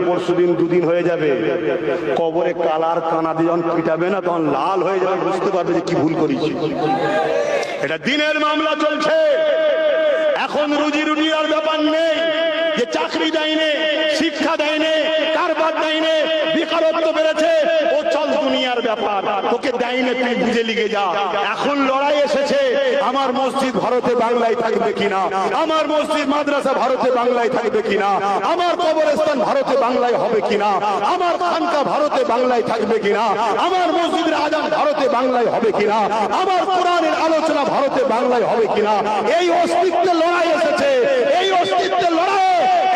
পরশুদিন দুদিন হয়ে যাবে, কবরে কালার কানা দিয়ে যখন পিটাবে না তখন লাল হয়ে যাবে, বুঝতে পারবে যে কি ভুল করেছি। এটা দিনের মামলা চলছে এখন। রুজি রুটির আর ব্যাপার নেই যে চাকরি দেয়নি, শিক্ষা দেয়নি, কারবার দেয়নি, বেকারত্ব বেড়েছে, ও চল দুনিয়ার ব্যাপার, তোকে দেয়নি তুই বুঝে লিখে যা। এখন লড়াই এসেছে আমার মসজিদ ভারতে বাংলায় থাকবে কিনা, আমার মসজিদ মাদ্রাসা ভারতে বাংলায় থাকবে কিনা, আমার কবরস্থান ভারতে বাংলায় হবে কিনা, আমার খানকা ভারতে বাংলায় থাকবে কিনা, আমার মসজিদের আজান ভারতে বাংলায় হবে কিনা, আমার কোরআনের আলোচনা ভারতে বাংলায় হবে কিনা। এই অস্তিত্বের লড়াই এসেছে। এই অস্তিত্বের লড়াই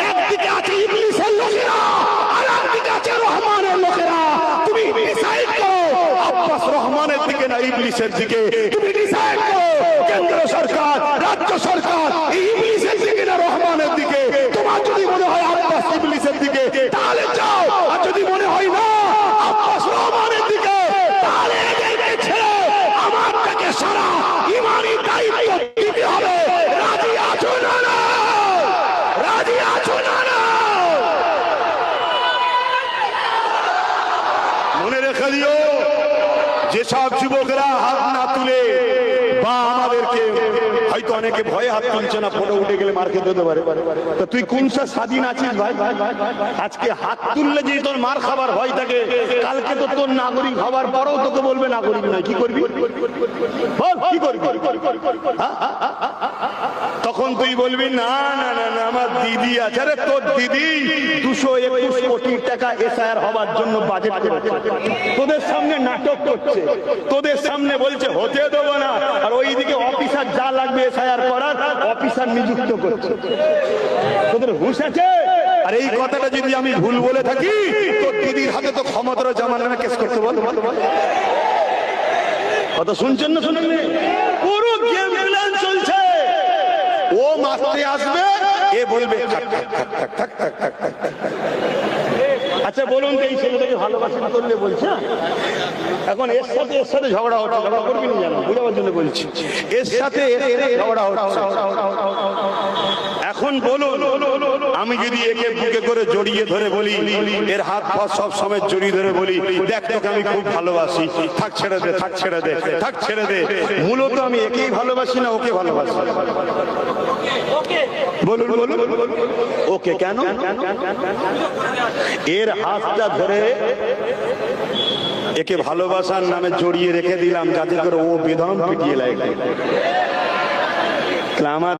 একদিকে আছে ইবলিসের লোকেরা, আর একদিকে আছে রহমানের লোকেরা। তুমি ডিসাইড করো আব্বাস রহমানের দিকে না ইবলিসের দিকে। তুমি ডিসাইড করো কেন্দ্র সরকার, রাজ্য সরকার ইবলিসের দিকে না রহমানের দিকে। তোমার যদি মনে হয় আব্বাস ইবলিসের দিকে তাহলে যাও, আর যদি মনে হয় না আব্বাস রহমানের দিকে তাহলে এদেরকে ছেড়ে আমার থেকে সারা ইমানি দায়িত্ব দিতে হবে। রাজি আছো না? রাজি আছো না? মনে রেখে দিও, যেসব যুবকরা হাত না তুলে বা আমাদেরকে হয়তো অনেকে ভয়ে হাত তুলছে না, ফটো উঠে গেলে মার খেতে হতে পারে, তো তুই কোন স্বাধীন আছিস ভাই? আজকে হাত তুললে যদি তোর মার খাবার ভয় থাকে, কালকে তো তোর নাগরিক হবার পরেও তোকে বলবে নাগরিক নয়, কি করবি? কি করবি? তখন তুই বলবি না না না না আমার দিদি আছে। আরে তোর দিদি 221 কোটি টাকা এসআইআর হবার জন্য বাজেট করেছে, তোদের সামনে নাটক করছে, তোদের সামনে বলছে হতে দেবো না, আর ওইদিকে অফিসার যা লাগবে এসআইআর করার অফিসার নিযুক্ত করছে। তোদের হুঁশ আছে? আর এই কথাটা যদি আমি ভুল বলে থাকি, তোর দিদির হাতে তো ক্ষমতার জামান নামে কেস করতে বল। কথা শুনছেন না শুনেন? পুরো গেম প্ল্যান চলছে। ও মারতে আসবে, এ বলবে আচ্ছা বলুন তো এই ছেলেটাকে ভালোবাসা করলে বলছে এখন এর সাথে ঝগড়া হচ্ছে, ঝগড়া করবি না জানো, বুঝাবার জন্য বলছি। এর সাথে ঝগড়া হচ্ছে। এখন বলুন আমি যদি একে বুকে করে জড়িয়ে ধরে বলি, এর হাত পা সব সময় জড়িয়ে ধরে বলি দেখ তোকে আমি খুব ভালোবাসি, থাক ছেড়ে দে, থাক ছেড়ে দে, থাক ছেড়ে দে, মূলত আমি একেই ভালোবাসি না ওকে ভালোবাসি? বলুন বলুন ওকে কেন? এর হাতটা ধরে একে ভালোবাসার নামে জড়িয়ে রেখে দিলাম যাতে করে ও বেদম পিটিয়ে লাগে।